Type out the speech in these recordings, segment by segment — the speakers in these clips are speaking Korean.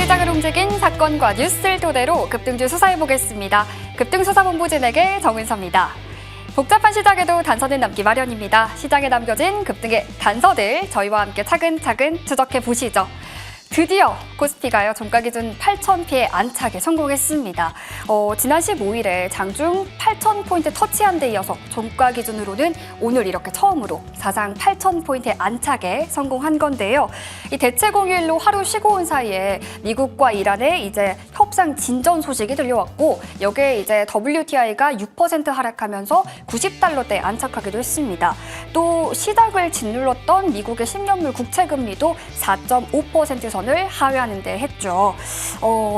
시장을 움직인 사건과 뉴스를 토대로 급등주 수사해보겠습니다. 급등수사본부 진행의 정은서입니다. 복잡한 시장에도 단서는 남기 마련입니다. 시장에 남겨진 급등의 단서들 저희와 함께 차근차근 추적해보시죠. 드디어 코스피가요 종가 기준 8,000피에 안착에 성공했습니다. 지난 15일에 장중 8,000포인트 터치한 데 이어서 종가 기준으로는 오늘 이렇게 처음으로 사상 8,000포인트에 안착에 성공한 건데요. 이 대체 공휴일로 하루 쉬고 온 사이에 미국과 이란의 이제 협상 진전 소식이 들려왔고 여기에 이제 WTI가 6% 하락하면서 90달러대에 안착하기도 했습니다. 또 시작을 짓눌렀던 미국의 10년물 국채금리도 4.5% 선을 하회하는 데 했죠.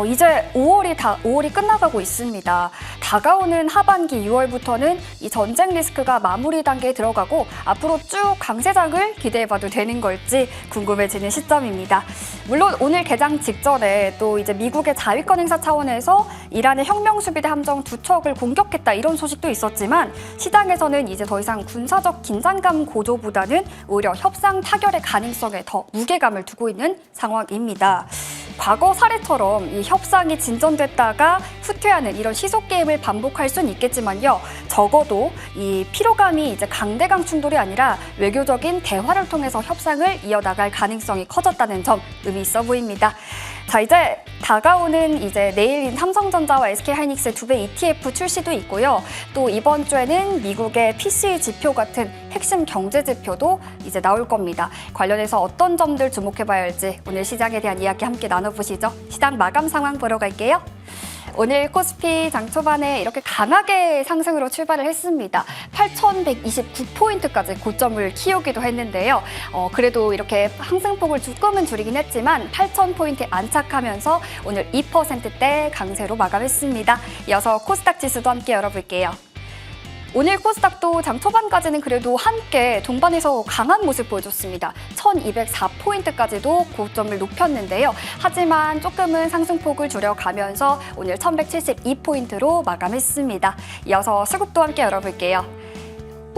이제 5월이 끝나가고 있습니다. 다가오는 하반기 6월부터는 이 전쟁 리스크가 마무리 단계에 들어가고 앞으로 쭉 강세장을 기대해봐도 되는 걸지 궁금해지는 시점입니다. 물론 오늘 개장 직전에 또 이제 미국의 자위권 행사 차원에서 이란의 혁명수비대 함정 2척을 공격했다 이런 소식도 있었지만 시장에서는 이제 더 이상 군사적 긴장감 고조보다는 오히려 협상 타결의 가능성에 더 무게감을 두고 있는 상황입니다. 과거 사례처럼 이 협상이 진전됐다가 후퇴하는 이런 시속 게임을 반복할 수는 있겠지만요. 적어도 이 피로감이 이제 강대강 충돌이 아니라 외교적인 대화를 통해서 협상을 이어나갈 가능성이 커졌다는 점 의미 있어 보입니다. 자, 이제 다가오는 이제 내일인 삼성전자와 SK하이닉스의 2배 ETF 출시도 있고요. 또 이번 주에는 미국의 PCE 지표 같은 핵심 경제 지표도 이제 나올 겁니다. 관련해서 어떤 점들 주목해봐야 할지 오늘 시장에 대한 이야기 함께 나눠보시죠. 시장 마감 상황 보러 갈게요. 오늘 코스피 장 초반에 이렇게 강하게 상승으로 출발을 했습니다. 8,129포인트까지 고점을 키우기도 했는데요. 그래도 이렇게 상승폭을 조금은 줄이긴 했지만 8,000포인트에 안착하면서 오늘 2%대 강세로 마감했습니다. 이어서 코스닥 지수도 함께 열어볼게요. 오늘 코스닥도 장 초반까지는 그래도 함께 동반해서 강한 모습 보여줬습니다. 1,204포인트까지도 고점을 높였는데요. 하지만 조금은 상승폭을 줄여가면서 오늘 1,172포인트로 마감했습니다. 이어서 수급도 함께 열어볼게요.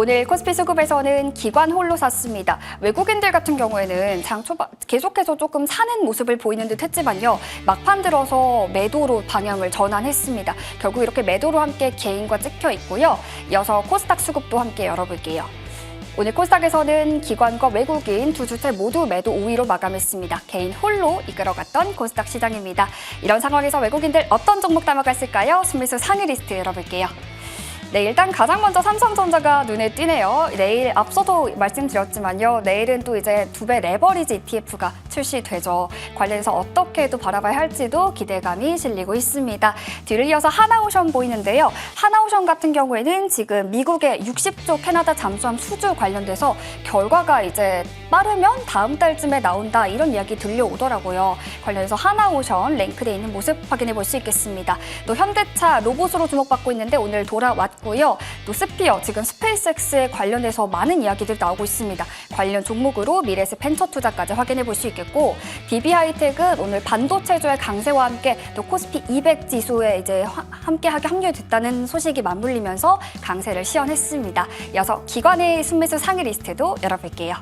오늘 코스피 수급에서는 기관 홀로 샀습니다. 외국인들 같은 경우에는 장 초반 계속해서 조금 사는 모습을 보이는 듯 했지만요. 막판 들어서 매도로 방향을 전환했습니다. 결국 이렇게 매도로 함께 개인과 찍혀 있고요. 이어서 코스닥 수급도 함께 열어볼게요. 오늘 코스닥에서는 기관과 외국인 두 주체 모두 매도 우위로 마감했습니다. 개인 홀로 이끌어갔던 코스닥 시장입니다. 이런 상황에서 외국인들 어떤 종목 담아갔을까요? 순매수 상위 리스트 열어볼게요. 네, 일단 가장 먼저 삼성전자가 눈에 띄네요. 내일 앞서도 말씀드렸지만요. 내일은 또 이제 2배 레버리지 ETF가 출시되죠. 관련해서 어떻게 또 바라봐야 할지도 기대감이 실리고 있습니다. 뒤를 이어서 하나오션 보이는데요. 하나오션 같은 경우에는 지금 미국의 60조 캐나다 잠수함 수주 관련돼서 결과가 이제 빠르면 다음 달쯤에 나온다 이런 이야기 들려오더라고요. 관련해서 하나오션 랭크돼 있는 모습 확인해 볼 수 있겠습니다. 또 현대차 로봇으로 주목받고 있는데 오늘 돌아왔고요. 또 스피어, 지금 스페이스X에 관련해서 많은 이야기들이 나오고 있습니다. 관련 종목으로 미래에셋 벤처 투자까지 확인해 볼 수 있겠고 DB하이텍은 오늘 반도체주의 강세와 함께 또 코스피 200 지수에 이제 함께하게 합류됐다는 소식이 맞물리면서 강세를 시현했습니다. 이어서 기관의 순매수 상위 리스트도 열어볼게요.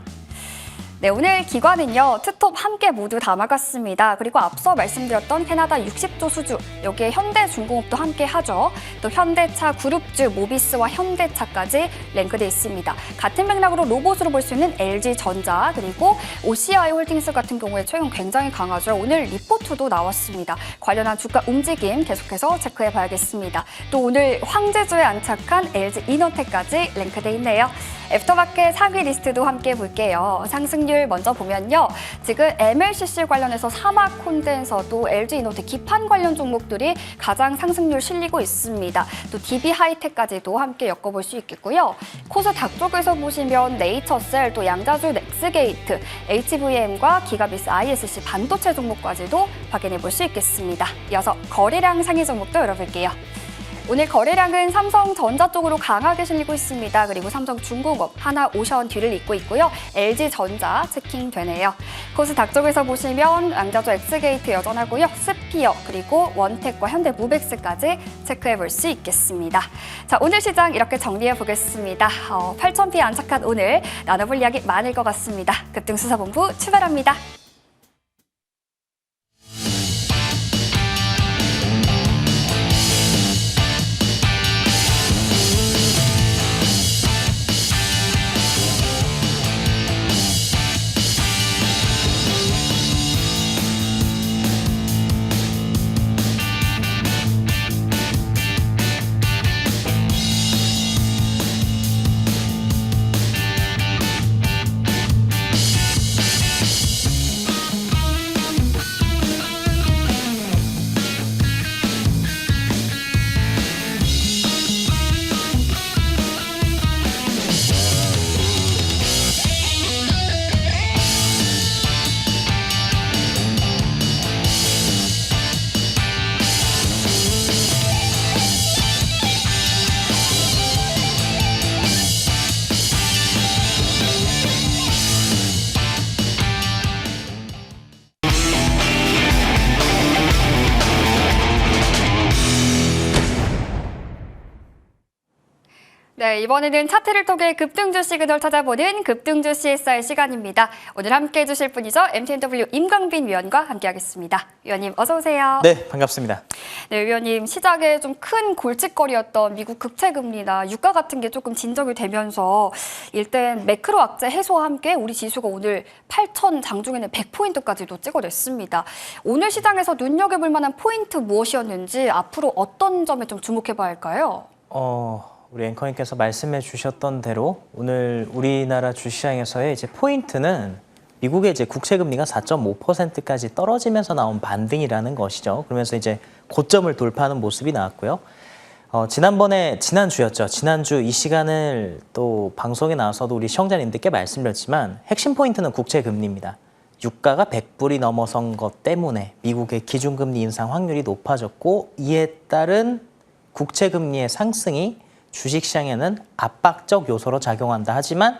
네, 오늘 기관은요, 투톱 함께 모두 담아갔습니다. 그리고 앞서 말씀드렸던 캐나다 60조 수주, 여기에 현대중공업도 함께 하죠. 또 현대차 그룹주 모비스와 현대차까지 랭크돼 있습니다. 같은 맥락으로 로봇으로 볼 수 있는 LG전자, 그리고 OCI 홀딩스 같은 경우에 최근 굉장히 강하죠. 오늘 리포트도 나왔습니다. 관련한 주가 움직임 계속해서 체크해봐야겠습니다. 또 오늘 황제주에 안착한 LG이노텍까지 랭크돼 있네요. 애프터마켓 상위 리스트도 함께 볼게요. 상승률 먼저 보면요. 지금 MLCC 관련해서 사막 콘덴서도 LG이노텍 기판 관련 종목들이 가장 상승률 실리고 있습니다. 또 DB하이텍까지도 함께 엮어볼 수 있겠고요. 코스닥 쪽에서 보시면 네이처셀, 또 양자주 넥스게이트, HVM과 기가비스 ISC 반도체 종목까지도 확인해 볼 수 있겠습니다. 이어서 거래량 상위 종목도 열어볼게요. 오늘 거래량은 삼성전자 쪽으로 강하게 실리고 있습니다. 그리고 삼성중공업, 하나오션 뒤를 잇고 있고요. LG전자 체킹되네요. 코스닥 쪽에서 보시면 양자주 엑스게이트 여전하고요. 스피어, 그리고 원텍과 현대무백스까지 체크해볼 수 있겠습니다. 자, 오늘 시장 이렇게 정리해보겠습니다. 8,000피에 안착한 오늘 나눠볼 이야기 많을 것 같습니다. 급등수사본부 출발합니다. 네, 이번에는 차트를 통해 급등주 시그널 찾아보는 급등주 CSR 시간입니다. 오늘 함께해 주실 분이죠. MTNW 임강빈 위원과 함께하겠습니다. 위원님 어서 오세요. 네, 반갑습니다. 네, 위원님 시작에 좀 큰 골칫거리였던 미국 국채금리나 유가 같은 게 조금 진정이 되면서 일단 매크로 악재 해소와 함께 우리 지수가 오늘 8천 장중에는 100포인트까지도 찍어냈습니다. 오늘 시장에서 눈여겨볼 만한 포인트 무엇이었는지 앞으로 어떤 점에 좀 주목해봐야 할까요? 우리 앵커님께서 말씀해 주셨던 대로 오늘 우리나라 주시장에서의 이제 포인트는 미국의 이제 국채 금리가 4.5%까지 떨어지면서 나온 반등이라는 것이죠. 그러면서 이제 고점을 돌파하는 모습이 나왔고요. 지난주였죠. 지난주 이 시간을 또 방송에 나와서도 우리 시청자님들께 말씀드렸지만 핵심 포인트는 국채 금리입니다. 유가가 100불이 넘어선 것 때문에 미국의 기준금리 인상 확률이 높아졌고 이에 따른 국채 금리의 상승이 주식시장에는 압박적 요소로 작용한다. 하지만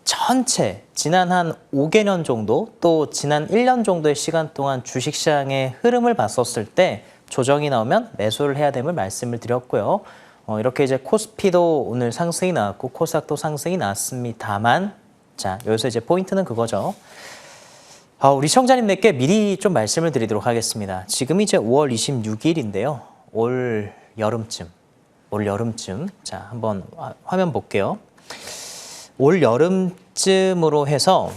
전체 지난 한 5개년 정도 또 지난 1년 정도의 시간 동안 주식시장의 흐름을 봤었을 때 조정이 나오면 매수를 해야 됨을 말씀을 드렸고요. 이렇게 이제 코스피도 오늘 상승이 나왔고 코스닥도 상승이 나왔습니다만 자 여기서 이제 포인트는 그거죠. 우리 시청자님들께 미리 좀 말씀을 드리도록 하겠습니다. 지금 이제 5월 26일인데요. 올 여름쯤 자 한번 화면 볼게요. 올 여름쯤으로 해서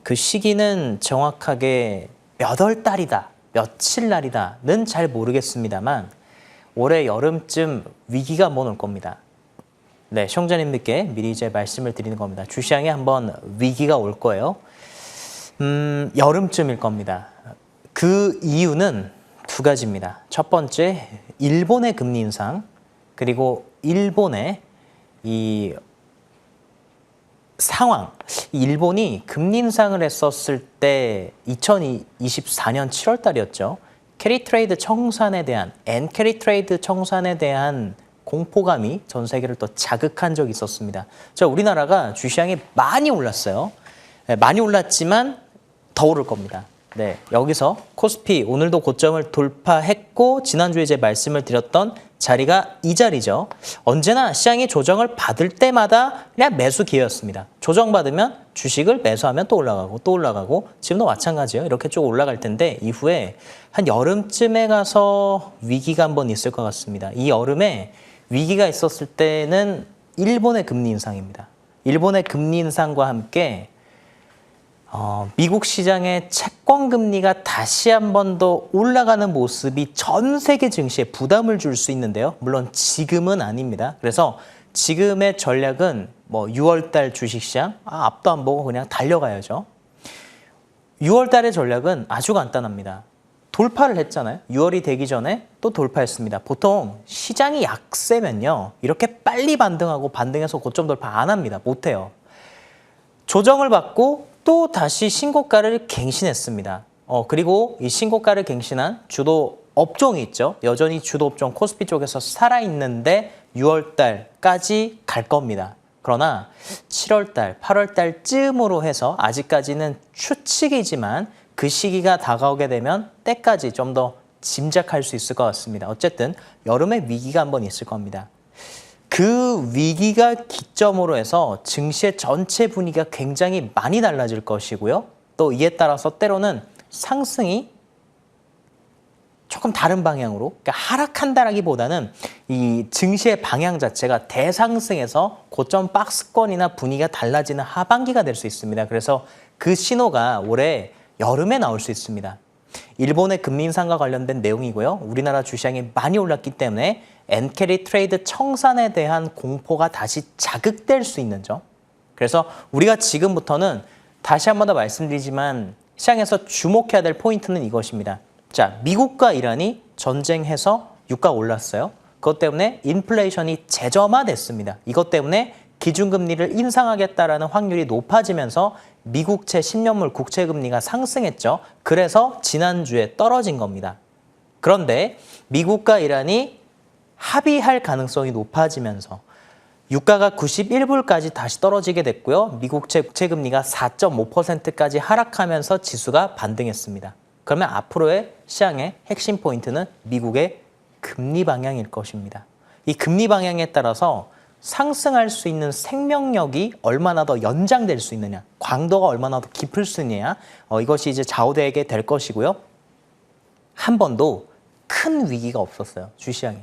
그 시기는 정확하게 몇 월 달이다 며칠 날이다는 잘 모르겠습니다만 올해 여름쯤 위기가 한번 올 겁니다. 네, 시청자님들께 미리 이제 말씀을 드리는 겁니다. 주시장에 한번 위기가 올 거예요. 여름쯤일 겁니다. 그 이유는 두 가지입니다. 첫 번째, 일본의 금리 인상, 그리고 일본의 이 상황. 일본이 금리 인상을 했었을 때 2024년 7월 달이었죠. 캐리 트레이드 청산에 대한, 엔캐리 트레이드 청산에 대한 공포감이 전 세계를 또 자극한 적이 있었습니다. 자, 우리나라가 주시장이 많이 올랐어요. 네, 많이 올랐지만 더 오를 겁니다. 네, 여기서 코스피 오늘도 고점을 돌파했고 지난주에 이제 말씀을 드렸던 자리가 이 자리죠. 언제나 시장이 조정을 받을 때마다 그냥 매수 기회였습니다. 조정받으면 주식을 매수하면 또 올라가고 또 올라가고 지금도 마찬가지예요. 이렇게 쭉 올라갈 텐데 이후에 한 여름쯤에 가서 위기가 한번 있을 것 같습니다. 이 여름에 위기가 있었을 때는 일본의 금리 인상입니다. 일본의 금리 인상과 함께 미국 시장의 채권 금리가 다시 한 번 더 올라가는 모습이 전 세계 증시에 부담을 줄 수 있는데요. 물론 지금은 아닙니다. 그래서 지금의 전략은 6월 달 주식시장 앞도 안 보고 그냥 달려가야죠. 6월 달의 전략은 아주 간단합니다. 돌파를 했잖아요. 6월이 되기 전에 또 돌파했습니다. 보통 시장이 약세면요. 이렇게 빨리 반등하고 반등해서 고점 돌파 안 합니다. 못해요. 조정을 받고 또 다시 신고가를 갱신했습니다. 그리고 이 신고가를 갱신한 주도 업종이 있죠. 여전히 주도 업종 코스피 쪽에서 살아있는데 6월 달까지 갈 겁니다. 그러나 7월 달, 8월 달쯤으로 해서 아직까지는 추측이지만 그 시기가 다가오게 되면 때까지 좀 더 짐작할 수 있을 것 같습니다. 어쨌든 여름에 위기가 한번 있을 겁니다. 그 위기가 기점으로 해서 증시의 전체 분위기가 굉장히 많이 달라질 것이고요. 또 이에 따라서 때로는 상승이 조금 다른 방향으로 그러니까 하락한다라기보다는 이 증시의 방향 자체가 대상승에서 고점 박스권이나 분위기가 달라지는 하반기가 될 수 있습니다. 그래서 그 신호가 올해 여름에 나올 수 있습니다. 일본의 금리 인상과 관련된 내용이고요. 우리나라 주시장이 많이 올랐기 때문에 엔캐리 트레이드 청산에 대한 공포가 다시 자극될 수 있는 점. 그래서 우리가 지금부터는 다시 한 번 더 말씀드리지만 시장에서 주목해야 될 포인트는 이것입니다. 자, 미국과 이란이 전쟁해서 유가가 올랐어요. 그것 때문에 인플레이션이 재점화됐습니다. 이것 때문에 기준금리를 인상하겠다라는 확률이 높아지면서 미국채 10년물 국채금리가 상승했죠. 그래서 지난주에 떨어진 겁니다. 그런데 미국과 이란이 합의할 가능성이 높아지면서 유가가 91불까지 다시 떨어지게 됐고요. 미국채 국채금리가 4.5%까지 하락하면서 지수가 반등했습니다. 그러면 앞으로의 시장의 핵심 포인트는 미국의 금리 방향일 것입니다. 이 금리 방향에 따라서 상승할 수 있는 생명력이 얼마나 더 연장될 수 있느냐, 광도가 얼마나 더 깊을 수 있느냐, 이것이 이제 좌우되게 될 것이고요. 한 번도 큰 위기가 없었어요, 주시장에.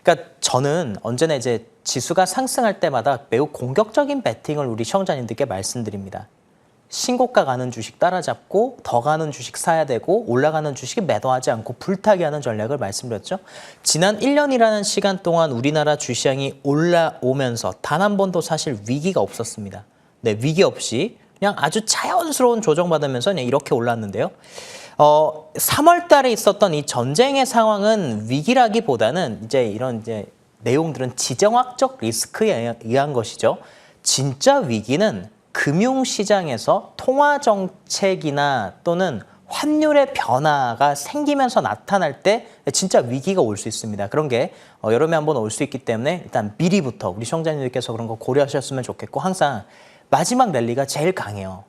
그러니까 저는 언제나 이제 지수가 상승할 때마다 매우 공격적인 베팅을 우리 시청자님들께 말씀드립니다. 신고가 가는 주식 따라잡고 더 가는 주식 사야 되고 올라가는 주식 매도하지 않고 불타기 하는 전략을 말씀드렸죠. 지난 1년이라는 시간 동안 우리나라 주시장이 올라오면서 단 한 번도 사실 위기가 없었습니다. 네, 위기 없이 그냥 아주 자연스러운 조정받으면서 그냥 이렇게 올랐는데요. 3월 달에 있었던 이 전쟁의 상황은 위기라기보다는 이제 내용들은 지정학적 리스크에 의한 것이죠. 진짜 위기는 금융시장에서 통화정책이나 또는 환율의 변화가 생기면서 나타날 때 진짜 위기가 올 수 있습니다. 그런 게 여름에 한번 올 수 있기 때문에 일단 미리부터 우리 시청자님들께서 그런 거 고려하셨으면 좋겠고, 항상 마지막 랠리가 제일 강해요.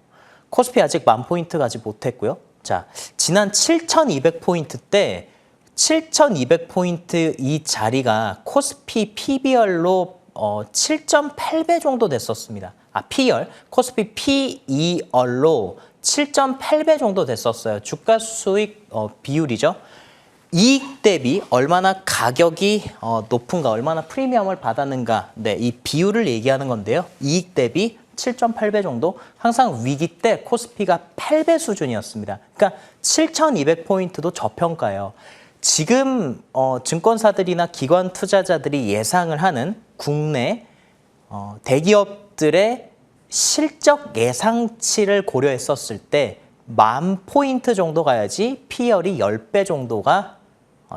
코스피 아직 10,000포인트 가지 못했고요. 자, 지난 7,200포인트 때 7,200포인트 이 자리가 코스피 PBR로 7.8배 정도 됐었습니다. P열, 코스피 P2R로 7.8배 정도 됐었어요. 주가 수익 비율이죠. 이익 대비 얼마나 가격이 높은가, 얼마나 프리미엄을 받았는가, 네, 이 비율을 얘기하는 건데요. 이익 대비 7.8배 정도, 항상 위기 때 코스피가 8배 수준이었습니다. 그러니까 7,200포인트도 저평가예요. 지금 증권사들이나 기관 투자자들이 예상을 하는 국내 대기업들의 실적 예상치를 고려했었을 때 10,000포인트 정도 가야지 P열이 10배 정도가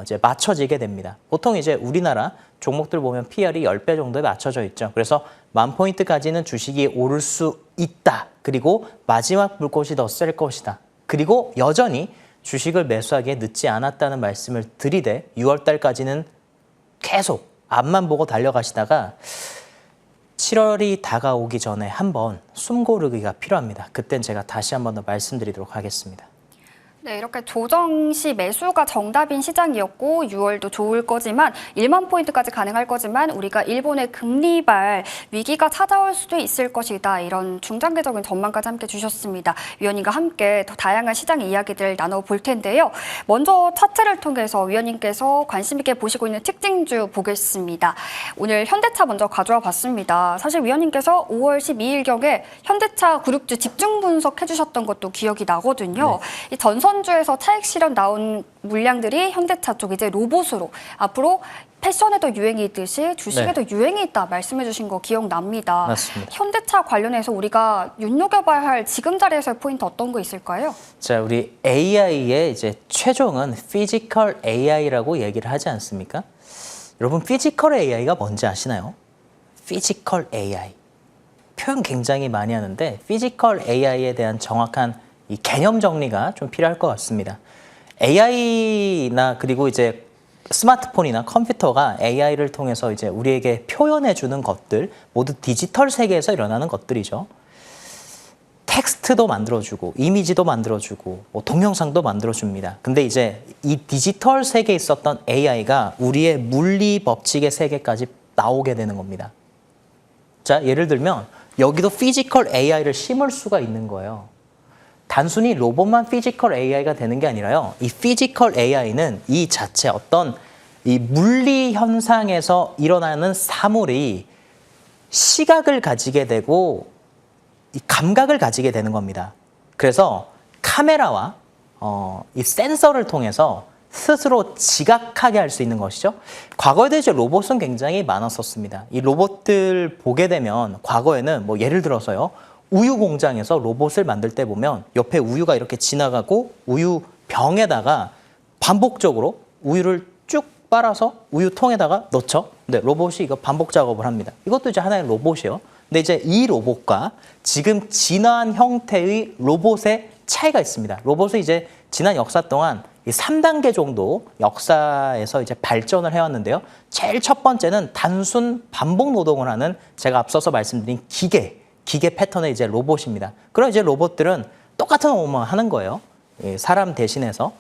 이제 맞춰지게 됩니다. 보통 이제 우리나라 종목들 보면 P열이 10배 정도에 맞춰져 있죠. 그래서 10,000포인트까지는 주식이 오를 수 있다. 그리고 마지막 불꽃이 더 셀 것이다. 그리고 여전히 주식을 매수하기에 늦지 않았다는 말씀을 드리되 6월 달까지는 계속 앞만 보고 달려가시다가 7월이 다가오기 전에 한번 숨 고르기가 필요합니다. 그땐 제가 다시 한번 더 말씀드리도록 하겠습니다. 네, 이렇게 조정 시 매수가 정답인 시장이었고 6월도 좋을 거지만 1만 포인트까지 가능할 거지만 우리가 일본의 금리발 위기가 찾아올 수도 있을 것이다. 이런 중장기적인 전망까지 함께 주셨습니다. 위원님과 함께 더 다양한 시장 이야기들 나눠볼 텐데요. 먼저 차트를 통해서 위원님께서 관심 있게 보시고 있는 특징주 보겠습니다. 오늘 현대차 먼저 가져와 봤습니다. 사실 위원님께서 5월 12일경에 현대차 그룹주 집중 분석해 주셨던 것도 기억이 나거든요. 네. 이 전선주에서 차익 실현 나온 물량들이 현대차 쪽 이제 로봇으로 앞으로 패션에도 유행이 있듯이 주식에도 네. 유행이 있다 말씀해 주신 거 기억납니다. 맞습니다. 현대차 관련해서 우리가 눈여겨봐야 할 지금 자리에서의 포인트 어떤 거 있을까요? 자, 우리 AI의 이제 최종은 피지컬 AI라고 얘기를 하지 않습니까? 여러분, 피지컬 AI가 뭔지 아시나요? 피지컬 AI. 표현 굉장히 많이 하는데 피지컬 AI에 대한 정확한 이 개념 정리가 좀 필요할 것 같습니다. AI나 그리고 이제 스마트폰이나 컴퓨터가 AI를 통해서 이제 우리에게 표현해 주는 것들 모두 디지털 세계에서 일어나는 것들이죠. 텍스트도 만들어주고 이미지도 만들어주고 뭐 동영상도 만들어줍니다. 근데 이제 이 디지털 세계에 있었던 AI가 우리의 물리 법칙의 세계까지 나오게 되는 겁니다. 자, 예를 들면 여기도 피지컬 AI를 심을 수가 있는 거예요. 단순히 로봇만 피지컬 AI가 되는 게 아니라요. 이 피지컬 AI는 이 자체 어떤 이 물리 현상에서 일어나는 사물이 시각을 가지게 되고 이 감각을 가지게 되는 겁니다. 그래서 카메라와 이 센서를 통해서 스스로 지각하게 할 수 있는 것이죠. 과거에도 이제 로봇은 굉장히 많았었습니다. 이 로봇들 보게 되면 과거에는 뭐 예를 들어서요. 우유 공장에서 로봇을 만들 때 보면 옆에 우유가 이렇게 지나가고 우유 병에다가 반복적으로 우유를 쭉 빨아서 우유통에다가 넣죠. 근데 로봇이 이거 반복 작업을 합니다. 이것도 이제 하나의 로봇이에요. 근데 이제 이 로봇과 지금 진화한 형태의 로봇의 차이가 있습니다. 로봇은 이제 지난 역사 동안 이 3단계 정도 역사에서 이제 발전을 해왔는데요. 제일 첫 번째는 단순 반복 노동을 하는 제가 앞서서 말씀드린 기계 패턴의 이제 로봇입니다. 그럼 이제 로봇들은 똑같은 업무만 하는 거예요. 사람 대신해서.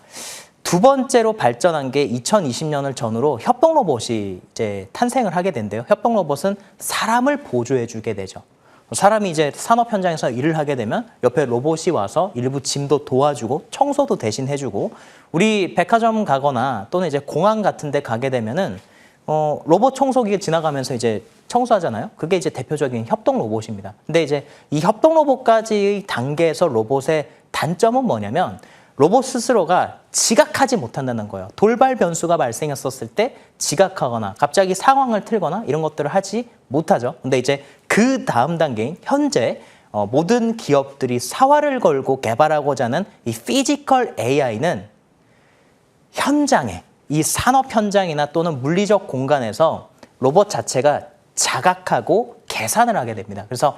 두 번째로 발전한 게 2020년을 전후로 협동 로봇이 이제 탄생을 하게 된대요. 협동 로봇은 사람을 보조해 주게 되죠. 사람이 이제 산업 현장에서 일을 하게 되면 옆에 로봇이 와서 일부 짐도 도와주고 청소도 대신 해주고, 우리 백화점 가거나 또는 이제 공항 같은 데 가게 되면은 로봇 청소기가 지나가면서 이제 청소하잖아요. 그게 이제 대표적인 협동 로봇입니다. 근데 이제 이 협동 로봇까지의 단계에서 로봇의 단점은 뭐냐면 로봇 스스로가 지각하지 못한다는 거예요. 돌발 변수가 발생했었을 때 지각하거나 갑자기 상황을 틀거나 이런 것들을 하지 못하죠. 근데 이제 그 다음 단계인 현재 모든 기업들이 사활을 걸고 개발하고자 하는 이 피지컬 AI는 현장에, 이 산업 현장이나 또는 물리적 공간에서 로봇 자체가 자각하고 계산을 하게 됩니다. 그래서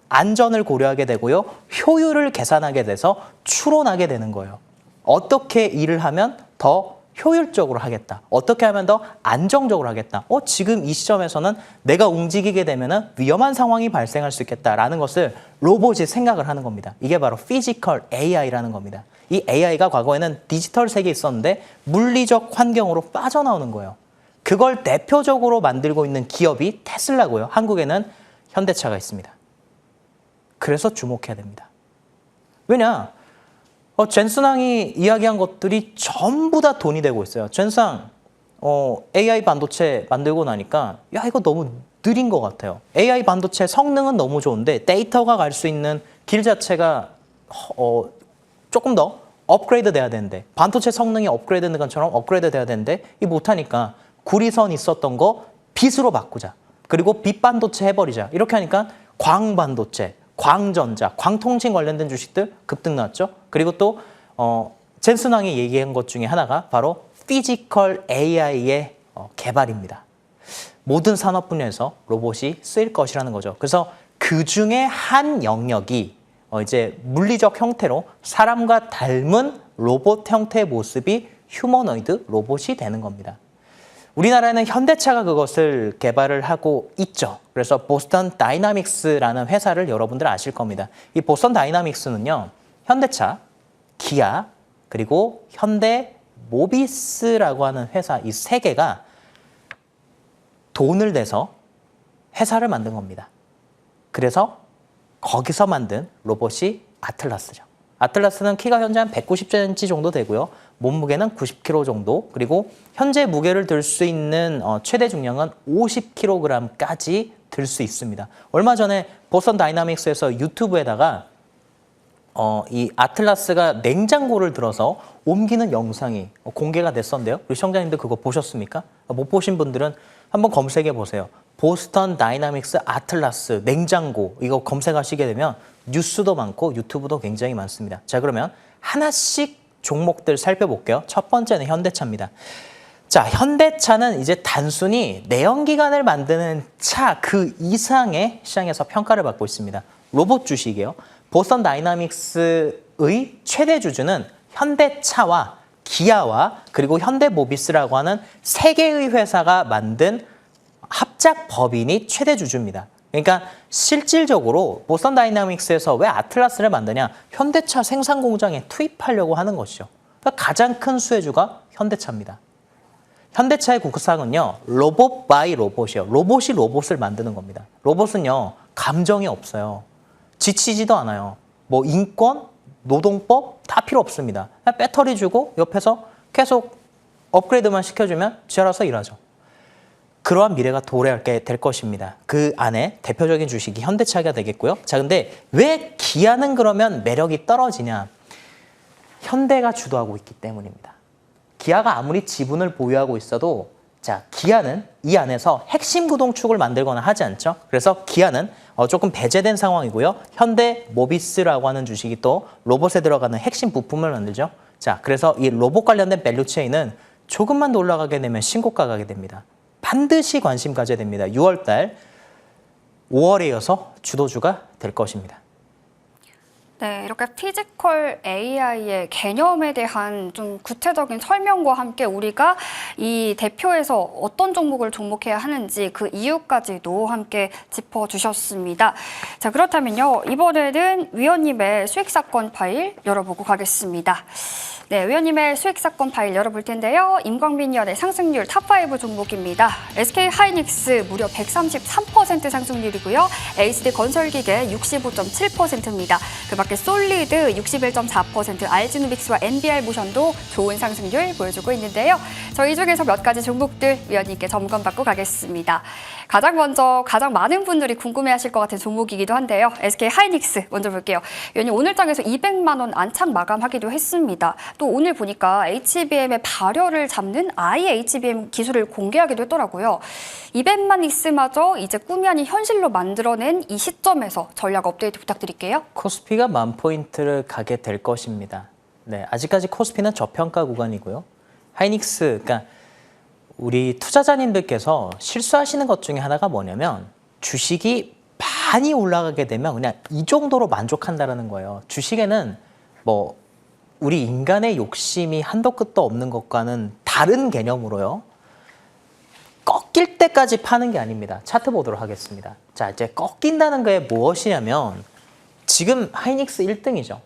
안전을 고려하게 되고요. 효율을 계산하게 돼서 추론하게 되는 거예요. 어떻게 일을 하면 더 효율적으로 하겠다. 어떻게 하면 더 안정적으로 하겠다. 지금 이 시점에서는 내가 움직이게 되면 위험한 상황이 발생할 수 있겠다라는 것을 로봇이 생각을 하는 겁니다. 이게 바로 피지컬 AI라는 겁니다. 이 AI가 과거에는 디지털 세계에 있었는데 물리적 환경으로 빠져나오는 거예요. 그걸 대표적으로 만들고 있는 기업이 테슬라고요. 한국에는 현대차가 있습니다. 그래서 주목해야 됩니다. 왜냐? 젠슨왕이 이야기한 것들이 전부 다 돈이 되고 있어요. 젠슨왕 AI 반도체 만들고 나니까 야 이거 너무 느린 것 같아요. AI 반도체 성능은 너무 좋은데 데이터가 갈 수 있는 길 자체가 조금 더 업그레이드 돼야 되는데, 반도체 성능이 업그레이드 되는 것처럼 업그레이드 돼야 되는데 이 못하니까 구리선 있었던 거 빛으로 바꾸자. 그리고 빛 반도체 해버리자. 이렇게 하니까 광 반도체, 광전자, 광통신 관련된 주식들 급등 났죠. 그리고 또 젠슨왕이 얘기한 것 중에 하나가 바로 피지컬 AI의 개발입니다. 모든 산업 분야에서 로봇이 쓰일 것이라는 거죠. 그래서 그 중에 한 영역이 이제 물리적 형태로 사람과 닮은 로봇 형태의 모습이 휴머노이드 로봇이 되는 겁니다. 우리나라에는 현대차가 그것을 개발을 하고 있죠. 그래서 보스턴 다이나믹스라는 회사를 여러분들 아실 겁니다. 이 보스턴 다이나믹스는요, 현대차, 기아, 그리고 현대 모비스라고 하는 회사, 이 세 개가 돈을 내서 회사를 만든 겁니다. 그래서 거기서 만든 로봇이 아틀라스죠. 아틀라스는 키가 현재 한 190cm 정도 되고요. 몸무게는 90kg 정도, 그리고 현재 무게를 들 수 있는 최대 중량은 50kg까지 들 수 있습니다. 얼마 전에 보스턴 다이나믹스에서 유튜브에다가 이 아틀라스가 냉장고를 들어서 옮기는 영상이 공개가 됐었는데요. 우리 시청자님들 그거 보셨습니까? 못 보신 분들은 한번 검색해 보세요. 보스턴 다이나믹스 아틀라스 냉장고, 이거 검색하시게 되면 뉴스도 많고 유튜브도 굉장히 많습니다. 자, 그러면 하나씩 종목들 살펴볼게요. 첫 번째는 현대차입니다. 자, 현대차는 이제 단순히 내연기관을 만드는 차 그 이상의 시장에서 평가를 받고 있습니다. 로봇 주식이에요. 보스턴 다이나믹스의 최대 주주는 현대차와 기아와 그리고 현대모비스라고 하는 세 개의 회사가 만든 합작 법인이 최대 주주입니다. 그러니까 실질적으로 보스턴 다이나믹스에서 왜 아틀라스를 만드냐? 현대차 생산 공장에 투입하려고 하는 것이죠. 그러니까 가장 큰 수혜주가 현대차입니다. 현대차의 국산은요, 로봇 바이 로봇이요. 로봇이 로봇을 만드는 겁니다. 로봇은요, 감정이 없어요. 지치지도 않아요. 뭐 인권, 노동법 다 필요 없습니다. 그냥 배터리 주고 옆에서 계속 업그레이드만 시켜주면 지 알아서 일하죠. 그러한 미래가 도래하게 될 것입니다. 그 안에 대표적인 주식이 현대차가 되겠고요. 자, 근데 왜 기아는 그러면 매력이 떨어지냐? 현대가 주도하고 있기 때문입니다. 기아가 아무리 지분을 보유하고 있어도 자, 기아는 이 안에서 핵심 구동축을 만들거나 하지 않죠. 그래서 기아는 조금 배제된 상황이고요. 현대 모비스라고 하는 주식이 또 로봇에 들어가는 핵심 부품을 만들죠. 자, 그래서 이 로봇 관련된 밸류체인은 조금만 더 올라가게 되면 신고가 가게 됩니다. 반드시 관심 가져야 됩니다. 6월달, 5월에 이어서 주도주가 될 것입니다. 네, 이렇게 피지컬 AI의 개념에 대한 좀 구체적인 설명과 함께 우리가 이 대표에서 어떤 종목을 종목해야 하는지 그 이유까지도 함께 짚어주셨습니다. 자, 그렇다면요. 이번에는 위원님의 수익사건 파일 열어보고 가겠습니다. 네, 위원님의 수익사건 파일 열어볼 텐데요. 임광민 위원의 상승률 탑5 종목입니다. SK하이닉스 무려 133% 상승률이고요. HD건설기계 65.7%입니다. 그 밖에 솔리드 61.4%, 알지누빅스와 NBR모션도 좋은 상승률 보여주고 있는데요. 저희 중에서 몇 가지 종목들 위원님께 점검받고 가겠습니다. 가장 먼저 가장 많은 분들이 궁금해하실 것 같은 종목이기도 한데요. SK하이닉스 먼저 볼게요. 위원님 오늘 장에서 200만 원 안착 마감하기도 했습니다. 또 오늘 보니까 HBM의 발열을 잡는 IHBM 기술을 공개하기도 했더라고요. 200만 익스마저 이제 꿈이 아닌 현실로 만들어낸 이 시점에서 전략 업데이트 부탁드릴게요. 코스피가 10,000포인트를 가게 될 것입니다. 네, 아직까지 코스피는 저평가 구간이고요. 하이닉스, 그러니까 우리 투자자님들께서 실수하시는 것 중에 하나가 뭐냐면 주식이 많이 올라가게 되면 그냥 이 정도로 만족한다는 거예요. 주식에는 뭐 우리 인간의 욕심이 한도 끝도 없는 것과는 다른 개념으로요. 꺾일 때까지 파는 게 아닙니다. 차트 보도록 하겠습니다. 자, 이제 꺾인다는 게 무엇이냐면 지금 하이닉스 1등이죠.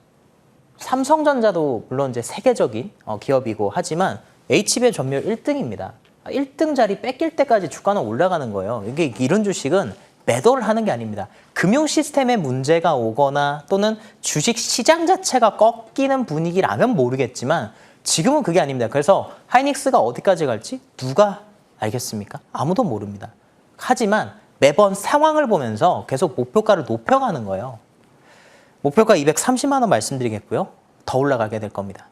삼성전자도 물론 이제 세계적인 기업이고 하지만 HBM 점유율 1등입니다. 1등 자리 뺏길 때까지 주가는 올라가는 거예요. 이게 이런 주식은 매도를 하는 게 아닙니다. 금융 시스템에 문제가 오거나 또는 주식 시장 자체가 꺾이는 분위기라면 모르겠지만 지금은 그게 아닙니다. 그래서 하이닉스가 어디까지 갈지 누가 알겠습니까? 아무도 모릅니다. 하지만 매번 상황을 보면서 계속 목표가를 높여가는 거예요. 목표가 230만 원 말씀드리겠고요. 더 올라가게 될 겁니다.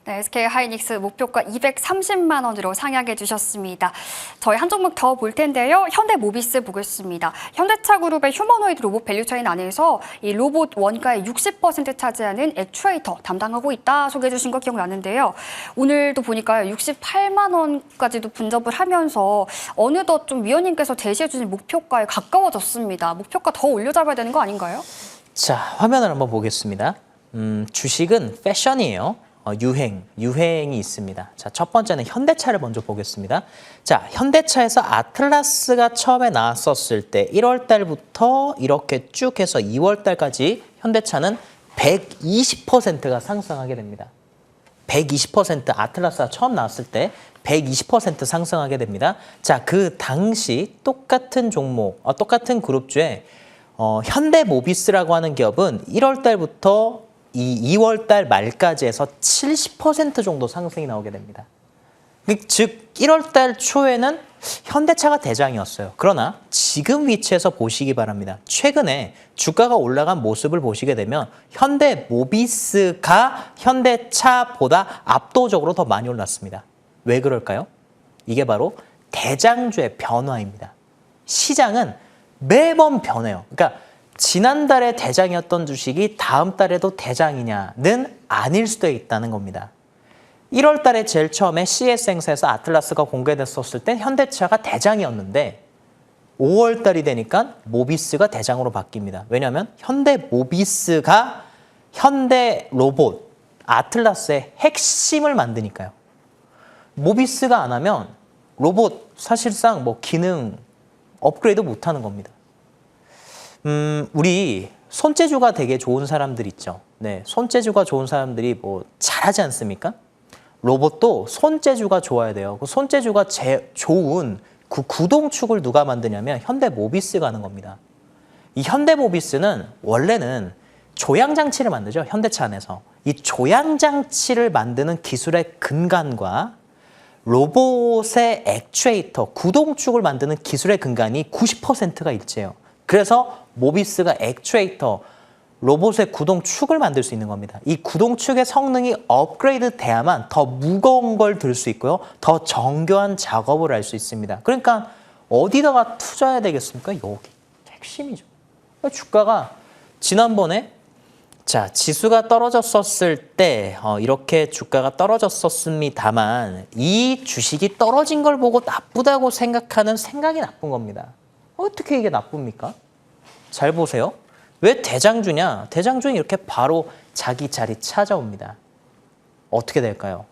네, SK하이닉스 목표가 230만 원으로 상향해 주셨습니다. 저희 한 종목 더 볼 텐데요. 현대모비스 보겠습니다. 현대차 그룹의 휴머노이드 로봇 밸류체인 안에서 이 로봇 원가의 60% 차지하는 액추에이터 담당하고 있다 소개해 주신 거 기억나는데요. 오늘도 보니까 68만 원까지도 분접을 하면서 어느덧 좀 위원님께서 제시해 주신 목표가에 가까워졌습니다. 목표가 더 올려잡아야 되는 거 아닌가요? 자, 화면을 한번 보겠습니다. 주식은 패션이에요. 유행이 있습니다. 자, 첫 번째는 현대차를 먼저 보겠습니다. 자, 현대차에서 아틀라스가 처음에 나왔었을 때 1월 달부터 이렇게 쭉 해서 2월 달까지 현대차는 120%가 상승하게 됩니다. 120% 아틀라스가 처음 나왔을 때 120% 상승하게 됩니다. 자, 그 당시 똑같은 종목, 똑같은 그룹주에 현대모비스라고 하는 기업은 1월 달부터 이 2월 달 말까지 해서 70% 정도 상승이 나오게 됩니다. 즉 1월 달 초에는 현대차가 대장이었어요. 그러나 지금 위치에서 보시기 바랍니다. 최근에 주가가 올라간 모습을 보시게 되면 현대모비스가 현대차보다 압도적으로 더 많이 올랐습니다. 왜 그럴까요? 이게 바로 대장주의 변화입니다. 시장은 매번 변해요. 그러니까 지난달에 대장이었던 주식이 다음 달에도 대장이냐는 아닐 수도 있다는 겁니다. 1월 달에 제일 처음에 CS 행사에서 아틀라스가 공개됐었을 때 현대차가 대장이었는데 5월 달이 되니까 모비스가 대장으로 바뀝니다. 왜냐하면 현대모비스가 현대 로봇, 아틀라스의 핵심을 만드니까요. 모비스가 안 하면 로봇 사실상 뭐 기능 업그레이드 못 하는 겁니다. 우리 손재주가 되게 좋은 사람들 있죠. 네, 손재주가 좋은 사람들이 뭐 잘하지 않습니까? 로봇도 손재주가 좋아야 돼요. 그 손재주가 좋은 그 구동축을 누가 만드냐면 현대모비스가 하는 겁니다. 이 현대모비스는 원래는 조향장치를 만들죠. 현대차 안에서. 이 조향장치를 만드는 기술의 근간과 로봇의 액추에이터, 구동축을 만드는 기술의 근간이 90%가 일치해요. 그래서 모비스가 액추에이터, 로봇의 구동축을 만들 수 있는 겁니다. 이 구동축의 성능이 업그레이드 돼야만 더 무거운 걸 들 수 있고요. 더 정교한 작업을 할 수 있습니다. 그러니까 어디다가 투자해야 되겠습니까? 여기. 핵심이죠. 주가가 지난번에 지수가 떨어졌었을 때 이렇게 주가가 떨어졌었습니다만 이 주식이 떨어진 걸 보고 나쁘다고 생각하는 생각이 나쁜 겁니다. 어떻게 이게 나쁩니까? 잘 보세요. 왜 대장주냐? 대장주는 이렇게 바로 자기 자리 찾아옵니다. 어떻게 될까요?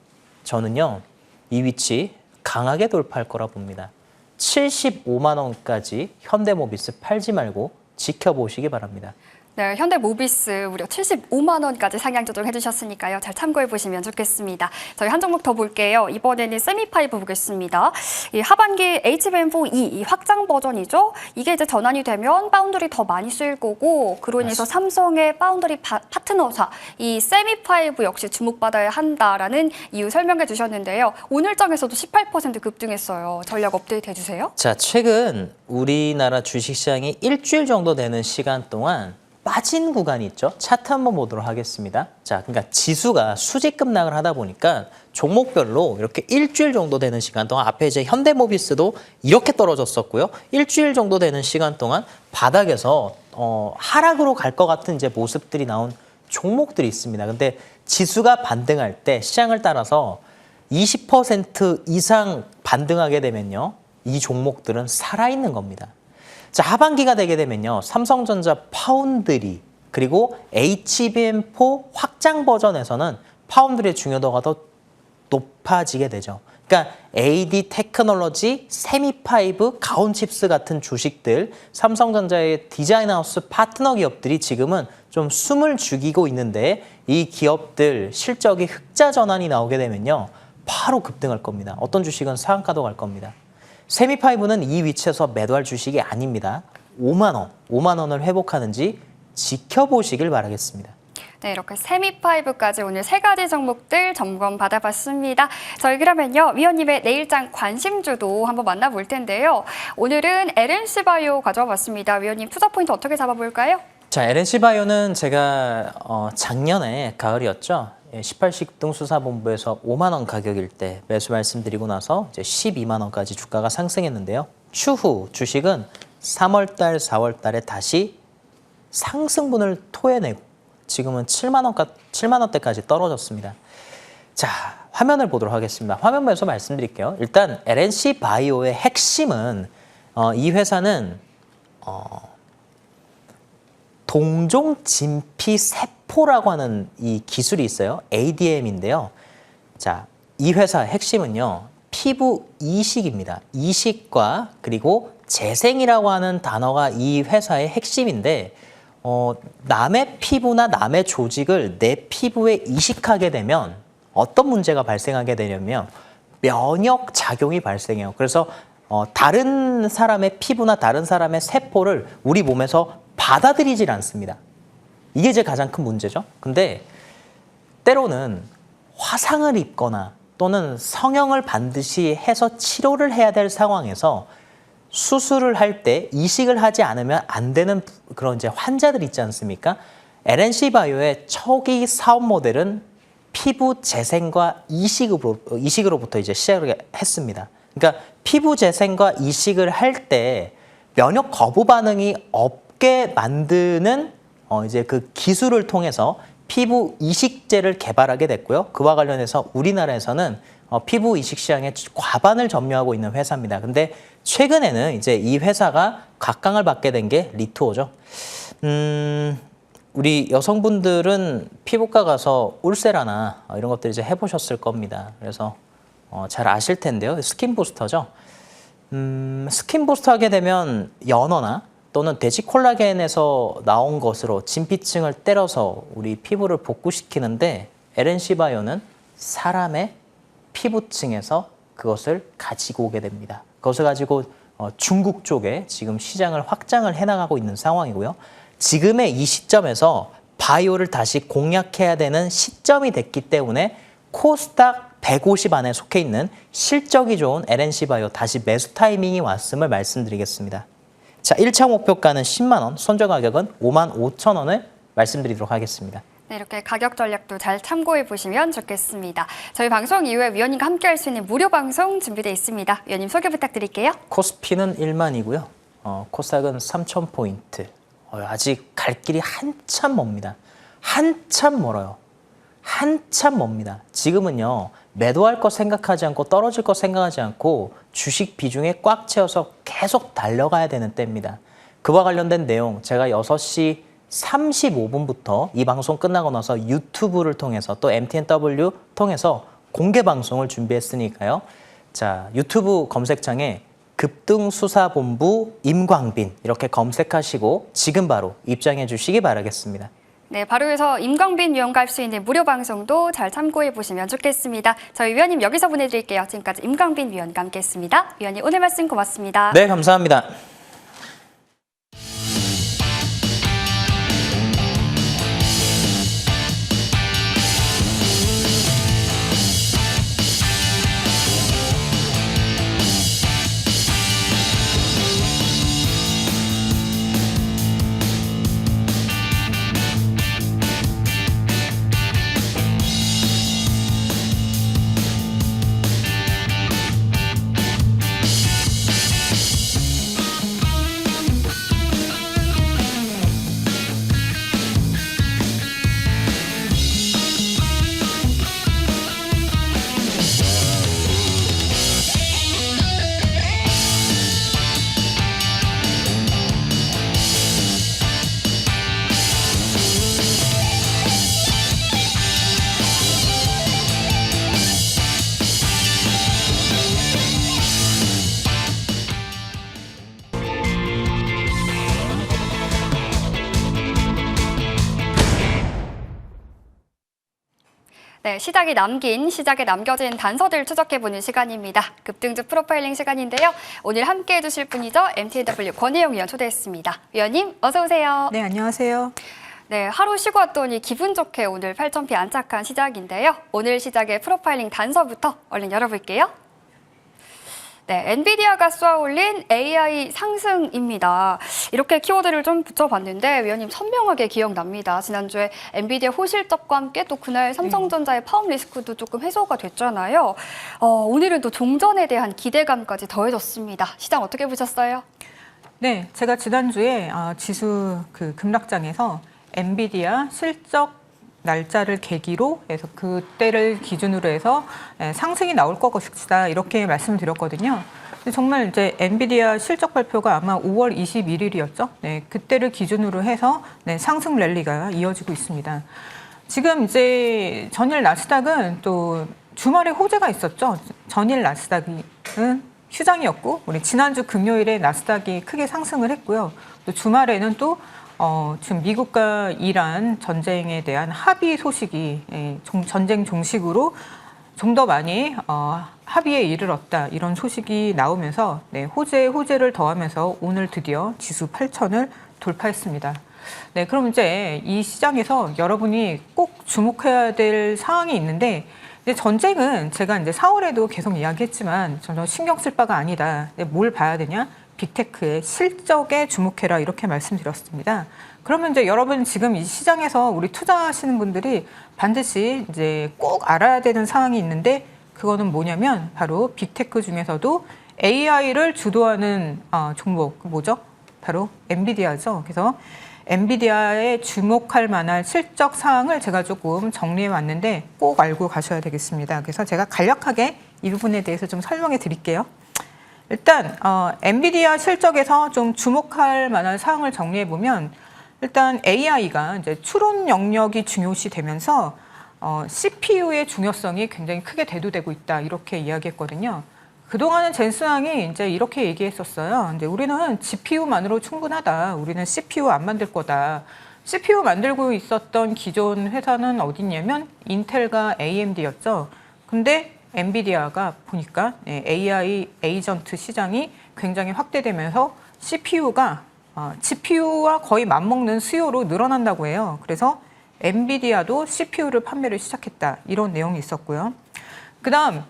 저는요, 이 위치 강하게 돌파할 거라 봅니다. 75만 원까지 현대모비스 팔지 말고 지켜보시기 바랍니다. 네, 현대모비스 무려 75만 원까지 상향 조정해 주셨으니까요. 잘 참고해 보시면 좋겠습니다. 저희 한 종목 더 볼게요. 이번에는 세미파이브 보겠습니다. 이 하반기 HBM4E 이 확장 버전이죠. 이게 이제 전환이 되면 파운드리 더 많이 쓰일 거고 그로 인해서 삼성의 파운드리 파트너사 이 세미파이브 역시 주목받아야 한다라는 이유 설명해 주셨는데요. 오늘장에서도 18% 급등했어요. 전략 업데이트 해주세요. 자, 최근 우리나라 주식시장이 일주일 정도 되는 시간 동안 빠진 구간이 있죠. 차트 한번 보도록 하겠습니다. 자, 그러니까 지수가 수직 급락을 하다 보니까 종목별로 이렇게 일주일 정도 되는 시간 동안 앞에 이제 현대모비스도 이렇게 떨어졌었고요. 일주일 정도 되는 시간 동안 바닥에서 하락으로 갈 것 같은 이제 모습들이 나온 종목들이 있습니다. 근데 지수가 반등할 때 시장을 따라서 20% 이상 반등하게 되면요. 이 종목들은 살아있는 겁니다. 자, 하반기가 되게 되면요. 삼성전자 파운드리 그리고 HBM4 확장 버전에서는 파운드리의 중요도가 더 높아지게 되죠. 그러니까 AD 테크놀로지, 세미파이브, 가온칩스 같은 주식들, 삼성전자의 디자인하우스 파트너 기업들이 지금은 좀 숨을 죽이고 있는데 이 기업들 실적이 흑자 전환이 나오게 되면요. 바로 급등할 겁니다. 어떤 주식은 상한가도 갈 겁니다. 세미파이브는 이 위치에서 매도할 주식이 아닙니다. 5만 원을 회복하는지 지켜보시길 바라겠습니다. 네, 이렇게 세미파이브까지 오늘 세 가지 종목들 점검 받아봤습니다. 저희 그러면요, 위원님의 내일장 관심주도 한번 만나볼 텐데요. 오늘은 LNC바이오 가져와 봤습니다. 위원님 투자 포인트 어떻게 잡아볼까요? 자, LNC바이오는 제가 작년에 가을이었죠. 18식 등수사본부에서 5만 원 가격일 때 매수 말씀드리고 나서 이제 12만 원까지 주가가 상승했는데요. 추후 주식은 3월 달, 4월 달에 다시 상승분을 토해내고 지금은 7만 원대까지 떨어졌습니다. 자, 화면을 보도록 하겠습니다. 화면 보면서 말씀드릴게요. 일단 LNC바이오의 핵심은 이 회사는 동종 진피 세포라고 하는 이 기술이 있어요. ADM인데요. 자, 이 회사의 핵심은요. 피부 이식입니다. 이식과 그리고 재생이라고 하는 단어가 이 회사의 핵심인데 남의 피부나 남의 조직을 내 피부에 이식하게 되면 어떤 문제가 발생하게 되냐면 면역 작용이 발생해요. 그래서 다른 사람의 피부나 다른 사람의 세포를 우리 몸에서 받아들이질 않습니다. 이게 제 가장 큰 문제죠. 근데 때로는 화상을 입거나 또는 성형을 반드시 해서 치료를 해야 될 상황에서 수술을 할 때 이식을 하지 않으면 안 되는 그런 이제 환자들 있지 않습니까? LNC바이오의 초기 사업 모델은 피부 재생과 이식으로부터 이제 시작을 했습니다. 그러니까 피부 재생과 이식을 할 때 면역 거부 반응이 없게 만드는 이제 그 기술을 통해서 피부 이식제를 개발하게 됐고요. 그와 관련해서 우리나라에서는 피부 이식 시장의 과반을 점유하고 있는 회사입니다. 근데 최근에는 이제 이 회사가 각광을 받게 된 게 리투오죠. 우리 여성분들은 피부과 가서 울세라나 이런 것들 이제 해보셨을 겁니다. 그래서 잘 아실 텐데요. 스킨 부스터죠. 스킨 부스터 하게 되면 연어나 또는 돼지 콜라겐에서 나온 것으로 진피층을 때려서 우리 피부를 복구시키는데 LNC바이오는 사람의 피부층에서 그것을 가지고 오게 됩니다. 그것을 가지고 중국 쪽에 지금 시장을 확장을 해나가고 있는 상황이고요. 지금의 이 시점에서 바이오를 다시 공략해야 되는 시점이 됐기 때문에 코스닥 150 안에 속해 있는 실적이 좋은 LNC바이오 다시 매수 타이밍이 왔음을 말씀드리겠습니다. 자, 1차 목표가는 10만 원, 손절 가격은 5만 5천 원을 말씀드리도록 하겠습니다. 네, 이렇게 가격 전략도 잘 참고해 보시면 좋겠습니다. 저희 방송 이후에 위원님과 함께 할 수 있는 무료 방송 준비되어 있습니다. 위원님 소개 부탁드릴게요. 코스피는 1만이고요. 코스닥은 3,000포인트. 아직 갈 길이 한참 멉니다. 한참 멀어요. 한참 멉니다. 지금은요. 매도할 거 생각하지 않고 떨어질 거 생각하지 않고 주식 비중에 꽉 채워서 계속 달려가야 되는 때입니다. 그와 관련된 내용 제가 6시 35분부터 이 방송 끝나고 나서 유튜브를 통해서 또 MTNW 통해서 공개 방송을 준비했으니까요. 자, 유튜브 검색창에 급등수사본부 임광빈 이렇게 검색하시고 지금 바로 입장해 주시기 바라겠습니다. 네, 바로 해서 임광빈 위원과 할 수 있는 무료 방송도 잘 참고해 보시면 좋겠습니다. 저희 위원님 여기서 보내드릴게요. 지금까지 임광빈 위원과 함께했습니다. 위원님 오늘 말씀 고맙습니다. 네, 감사합니다. 네, 시작에 남겨진 단서들을 추적해보는 시간입니다. 급등주 프로파일링 시간인데요. 오늘 함께해 주실 분이죠. MTNW 권혜영 위원 초대했습니다. 위원님, 어서 오세요. 네, 안녕하세요. 네, 하루 쉬고 왔더니 기분 좋게 오늘 8,000피 안착한 시작인데요. 오늘 시작의 프로파일링 단서부터 얼른 열어볼게요. 네, 엔비디아가 쏘아올린 AI 상승입니다. 이렇게 키워드를 좀 붙여봤는데 위원님 선명하게 기억납니다. 지난주에 엔비디아 호실적과 함께 또 그날 삼성전자의 파업 리스크도 조금 해소가 됐잖아요. 오늘은 또 종전에 대한 기대감까지 더해졌습니다. 시장 어떻게 보셨어요? 네, 제가 지난주에 지수 급락장에서 엔비디아 실적 날짜를 계기로 해서 그때를 기준으로 해서 상승이 나올 것이다 이렇게 말씀을 드렸거든요. 근데 정말 이제 엔비디아 실적 발표가 아마 5월 21일이었죠. 네, 그때를 기준으로 해서 상승 랠리가 이어지고 있습니다. 지금 이제 전일 나스닥은 또 주말에 호재가 있었죠. 전일 나스닥은 휴장이었고 우리 지난주 금요일에 나스닥이 크게 상승을 했고요. 또 주말에는 또 지금 미국과 이란 전쟁에 대한 합의 소식이 전쟁 종식으로 좀 더 많이 합의에 이르렀다 이런 소식이 나오면서 호재를 더하면서 오늘 드디어 지수 8,000을 돌파했습니다. 네, 그럼 이제 이 시장에서 여러분이 꼭 주목해야 될 사항이 있는데 전쟁은 제가 이제 4월에도 계속 이야기했지만 전혀 신경 쓸 바가 아니다. 뭘 봐야 되냐? 빅테크의 실적에 주목해라 이렇게 말씀드렸습니다. 그러면 이제 여러분 지금 이 시장에서 우리 투자하시는 분들이 반드시 이제 꼭 알아야 되는 사항이 있는데 그거는 뭐냐면 바로 빅테크 중에서도 AI를 주도하는 종목 뭐죠? 바로 엔비디아죠. 그래서 엔비디아에 주목할 만한 실적 사항을 제가 조금 정리해 왔는데 꼭 알고 가셔야 되겠습니다. 그래서 제가 간략하게 이 부분에 대해서 좀 설명해 드릴게요. 일단 엔비디아 실적에서 좀 주목할 만한 사항을 정리해 보면 일단 AI가 이제 추론 영역이 중요시 되면서 CPU의 중요성이 굉장히 크게 대두되고 있다 이렇게 이야기했거든요. 그동안은 젠스항이 이제 이렇게 얘기했었어요. 이제 우리는 GPU만으로 충분하다. 우리는 CPU 안 만들 거다. CPU 만들고 있었던 기존 회사는 어디냐면 인텔과 AMD였죠. 근데 엔비디아가 보니까 AI 에이전트 시장이 굉장히 확대되면서 CPU가 GPU와 거의 맞먹는 수요로 늘어난다고 해요. 그래서 엔비디아도 CPU를 판매를 시작했다. 이런 내용이 있었고요. 그다음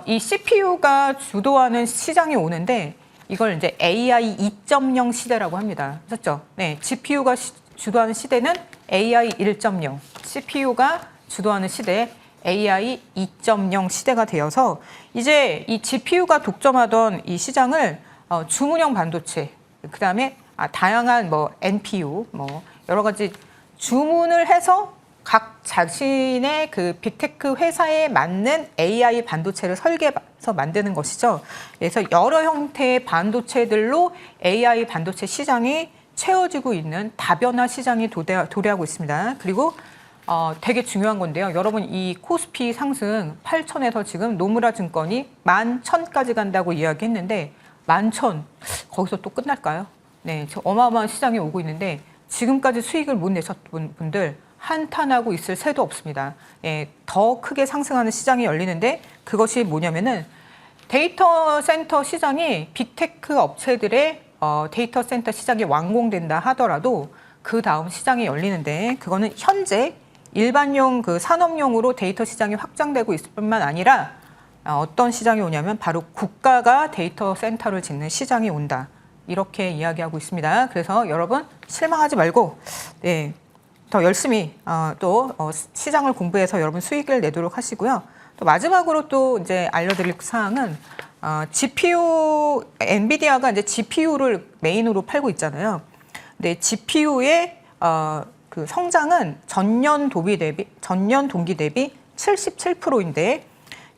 이 CPU가 주도하는 시장이 오는데 이걸 이제 AI 2.0 시대라고 합니다. 그렇죠? 네, GPU가 주도하는 시대는 AI 1.0, CPU가 주도하는 시대 AI 2.0 시대가 되어서 이제 이 GPU가 독점하던 이 시장을 주문형 반도체, 그다음에 다양한 뭐 NPU, 뭐 여러 가지 주문을 해서 각 자신의 그 빅테크 회사에 맞는 AI 반도체를 설계해서 만드는 것이죠. 그래서 여러 형태의 반도체들로 AI 반도체 시장이 채워지고 있는 다변화 시장이 도래하고 있습니다. 그리고 되게 중요한 건데요. 여러분 이 코스피 상승 8천에서 지금 노무라 증권이 11,000까지 간다고 이야기했는데 11,000 거기서 또 끝날까요? 네, 저 어마어마한 시장이 오고 있는데 지금까지 수익을 못 내셨던 분들 한탄하고 있을 새도 없습니다. 예, 더 크게 상승하는 시장이 열리는데 그것이 뭐냐면은 데이터 센터 시장이 빅테크 업체들의 데이터 센터 시장이 완공된다 하더라도 그 다음 시장이 열리는데 그거는 현재 일반용 그 산업용으로 데이터 시장이 확장되고 있을 뿐만 아니라 어떤 시장이 오냐면 바로 국가가 데이터 센터를 짓는 시장이 온다. 이렇게 이야기하고 있습니다. 그래서 여러분 실망하지 말고 네, 더 열심히 또 시장을 공부해서 여러분 수익을 내도록 하시고요. 또 마지막으로 또 이제 알려드릴 사항은 GPU 엔비디아가 이제 GPU를 메인으로 팔고 있잖아요. 근데 GPU의 그 성장은 전년 동기 대비 77%인데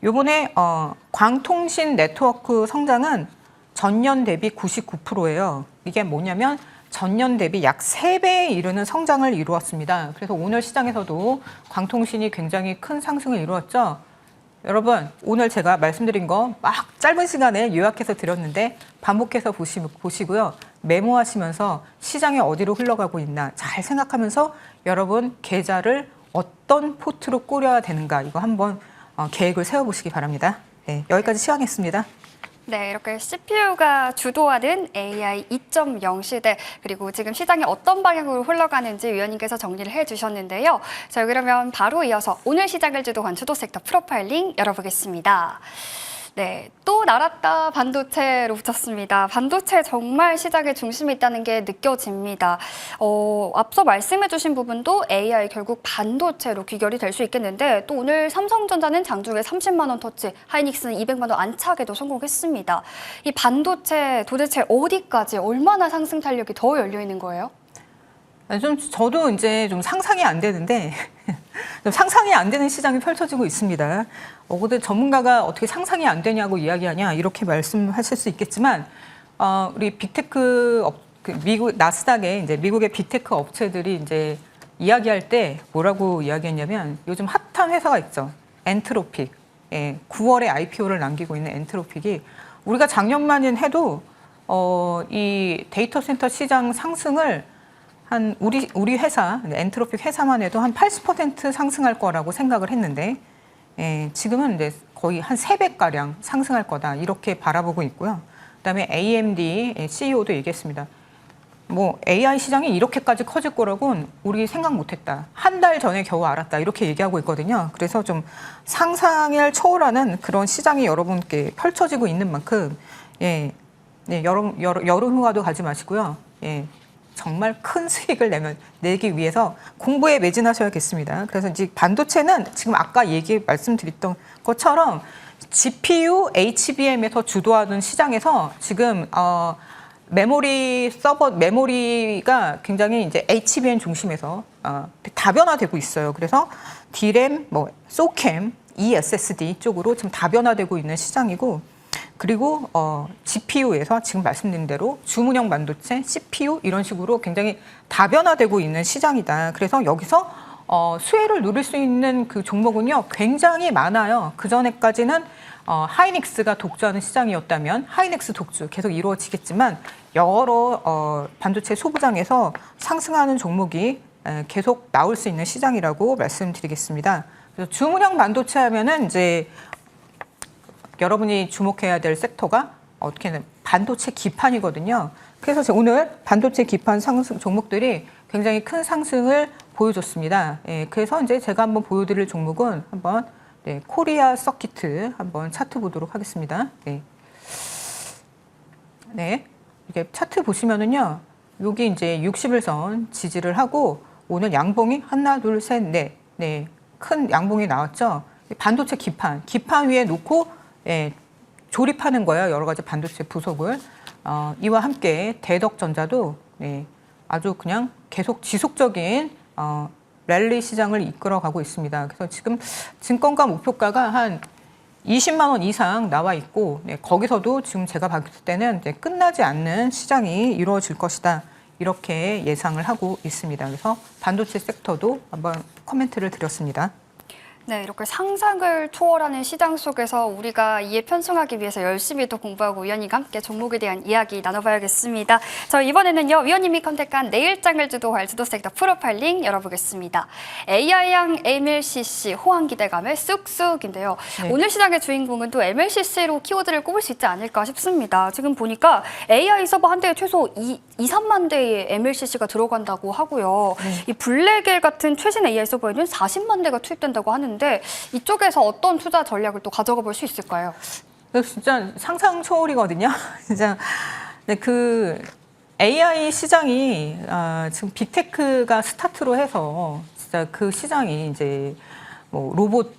요번에 광통신 네트워크 성장은 전년 대비 99%예요. 이게 뭐냐면 전년 대비 약 3배에 이르는 성장을 이루었습니다. 그래서 오늘 시장에서도 광통신이 굉장히 큰 상승을 이루었죠. 여러분 오늘 제가 말씀드린 거 막 짧은 시간에 요약해서 드렸는데 반복해서 보시고요. 메모하시면서 시장이 어디로 흘러가고 있나 잘 생각하면서 여러분 계좌를 어떤 포트로 꾸려야 되는가 이거 한번 계획을 세워보시기 바랍니다. 네, 여기까지 시황했습니다. 네, 이렇게 CPU가 주도하는 AI 2.0 시대, 그리고 지금 시장이 어떤 방향으로 흘러가는지 위원님께서 정리를 해주셨는데요. 자, 그러면 바로 이어서 오늘 시장을 주도한 주도 섹터 프로파일링 열어보겠습니다. 네, 또 날았다 반도체로 붙였습니다. 반도체 정말 시장의 중심에 있다는 게 느껴집니다. 앞서 말씀해주신 부분도 AI 결국 반도체로 귀결이 될 수 있겠는데 또 오늘 삼성전자는 장중에 30만 원 터치, 하이닉스는 200만 원 안착에도 성공했습니다. 이 반도체 도대체 어디까지 얼마나 상승 탄력이 더 열려 있는 거예요? 저도 이제 좀 상상이 안 되는데 좀 상상이 안 되는 시장이 펼쳐지고 있습니다. 근데 전문가가 어떻게 상상이 안 되냐고 이야기하냐 이렇게 말씀하실 수 있겠지만 우리 빅테크 미국 나스닥에 이제 미국의 빅테크 업체들이 이제 이야기할 때 뭐라고 이야기했냐면 요즘 핫한 회사가 있죠. 엔트로픽. 예, 9월에 IPO를 남기고 있는 엔트로픽이 우리가 작년만 해도 이 데이터 센터 시장 상승을 한 우리 회사 엔트로픽 회사만 해도 한 80% 상승할 거라고 생각을 했는데 지금은 이제 거의 한 3배가량 상승할 거다 이렇게 바라보고 있고요. 그다음에 AMD CEO도 얘기했습니다. 뭐 AI 시장이 이렇게까지 커질 거라고는 우리 생각 못했다. 한 달 전에 겨우 알았다 이렇게 얘기하고 있거든요. 그래서 좀 상상을 초월하는 그런 시장이 여러분께 펼쳐지고 있는 만큼 여름 휴가도 가지 마시고요. 정말 큰 수익을 내기 위해서 공부에 매진하셔야겠습니다. 그래서 이제 반도체는 지금 아까 말씀드렸던 것처럼 GPU, HBM에서 주도하는 시장에서 지금 메모리가 굉장히 이제 HBM 중심에서 다변화되고 있어요. 그래서 D램, 소캠, eSSD 쪽으로 지금 다변화되고 있는 시장이고. 그리고 GPU에서 지금 말씀드린 대로 주문형 반도체, CPU 이런 식으로 굉장히 다변화되고 있는 시장이다. 그래서 여기서 수혜를 누릴 수 있는 그 종목은요 굉장히 많아요. 그 전에까지는 하이닉스가 독주하는 시장이었다면 하이닉스 독주 계속 이루어지겠지만 여러 반도체 소부장에서 상승하는 종목이 계속 나올 수 있는 시장이라고 말씀드리겠습니다. 그래서 주문형 반도체 하면은 이제 여러분이 주목해야 될 섹터가 어떻게는 반도체 기판이거든요. 그래서 오늘 반도체 기판 상승 종목들이 굉장히 큰 상승을 보여줬습니다. 그래서 이제 제가 한번 보여드릴 종목은 한번 코리아 서키트 한번 차트 보도록 하겠습니다. 이게 차트 보시면은요, 여기 이제 60일선 지지를 하고 오늘 양봉이 하나, 둘, 셋, 넷, 큰 양봉이 나왔죠. 반도체 기판 위에 놓고 조립하는 거예요. 여러 가지 반도체 부속을. 이와 함께 대덕전자도 아주 그냥 계속 지속적인 랠리 시장을 이끌어가고 있습니다. 그래서 지금 증권가 목표가가 한 20만 원 이상 나와 있고 거기서도 지금 제가 봤을 때는 끝나지 않는 시장이 이루어질 것이다. 이렇게 예상을 하고 있습니다. 그래서 반도체 섹터도 한번 코멘트를 드렸습니다. 네, 이렇게 상상을 초월하는 시장 속에서 우리가 이에 편승하기 위해서 열심히 또 공부하고 위원님과 함께 종목에 대한 이야기 나눠봐야겠습니다. 저 이번에는요, 위원님이 컨택한 내일장을 주도할 주도섹터 프로파일링 열어보겠습니다. AI양 MLCC 호황 기대감의 쑥쑥인데요. 네. 오늘 시장의 주인공은 또 MLCC로 키워드를 꼽을 수 있지 않을까 싶습니다. 지금 보니까 AI 서버 한 대에 최소 3만 대의 MLCC가 들어간다고 하고요. 이 블랙엘 같은 최신 AI 서버에는 40만 대가 투입된다고 하는데 이쪽에서 어떤 투자 전략을 또 가져가 볼 수 있을까요? 진짜 상상 초월이거든요. 진짜 네, 그 AI 시장이 지금 빅테크가 스타트로 해서 진짜 그 시장이 이제 뭐 로봇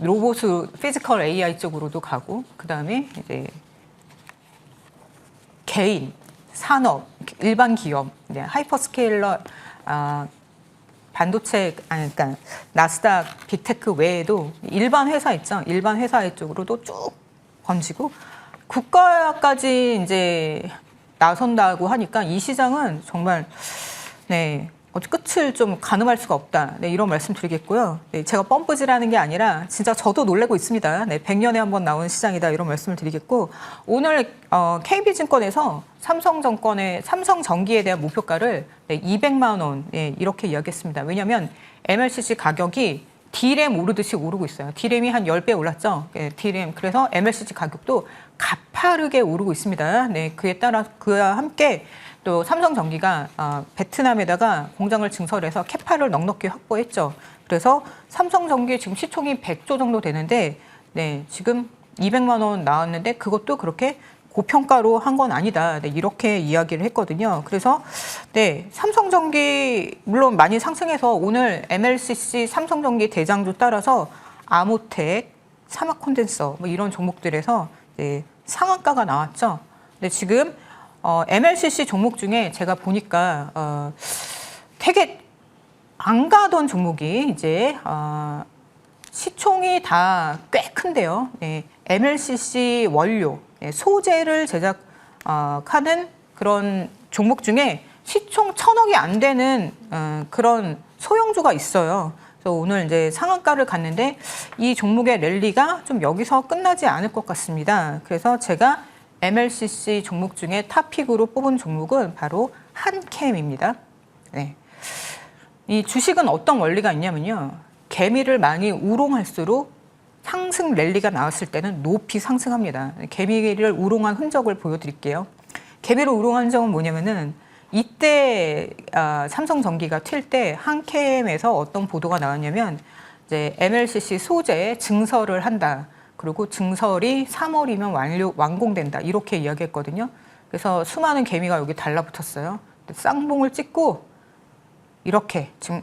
피지컬 AI 쪽으로도 가고 그 다음에 이제 개인, 산업, 일반 기업, 이제 하이퍼스케일러 반도체, 그러니까 나스닥, 빅테크 외에도 일반 회사 있죠. 일반 회사 쪽으로도 쭉 번지고 국가까지 이제 나선다고 하니까 이 시장은 정말 네, 끝을 좀 가늠할 수가 없다. 네, 이런 말씀 드리겠고요. 네, 제가 뻔뿌질하는 게 아니라 진짜 저도 놀래고 있습니다. 네, 100년에 한 번 나오는 시장이다. 이런 말씀을 드리겠고 오늘 KB증권에서 삼성전기에 대한 목표가를 200만 원 이렇게 이야기했습니다. 왜냐하면 MLCC 가격이 D램 오르듯이 오르고 있어요. D램이 한 10배 올랐죠. D램. 그래서 MLCC 가격도 가파르게 오르고 있습니다. 네, 그와 함께 또 삼성전기가 베트남에다가 공장을 증설해서 캐파를 넉넉히 확보했죠. 그래서 삼성전기 지금 시총이 100조 정도 되는데 네, 지금 200만 원 나왔는데 그것도 그렇게 고평가로 한 건 아니다. 네, 이렇게 이야기를 했거든요. 그래서 네, 삼성전기 물론 많이 상승해서 오늘 MLCC 삼성전기 대장주 따라서 아모텍, 사막콘덴서 뭐 이런 종목들에서 네, 상한가가 나왔죠. 근데 지금 MLCC 종목 중에 제가 보니까 되게 안 가던 종목이 이제 시총이 다 꽤 큰데요. 네, MLCC 원료, 네, 소재를 제작하는 그런 종목 중에 시총 1,000억이 안 되는 그런 소형주가 있어요. 그래서 오늘 이제 상한가를 갔는데 이 종목의 랠리가 좀 여기서 끝나지 않을 것 같습니다. 그래서 제가 MLCC 종목 중에 탑픽으로 뽑은 종목은 바로 한캠입니다. 네. 이 주식은 어떤 원리가 있냐면요. 개미를 많이 우롱할수록 상승 랠리가 나왔을 때는 높이 상승합니다. 개미를 우롱한 흔적을 보여드릴게요. 개미를 우롱한 흔적은 뭐냐면은 이때 삼성전기가 튈 때 한캠에서 어떤 보도가 나왔냐면 이제 MLCC 소재 증설을 한다. 그리고 증설이 3월이면 완공된다. 이렇게 이야기했거든요. 그래서 수많은 개미가 여기 달라붙었어요. 쌍봉을 찍고 이렇게 지금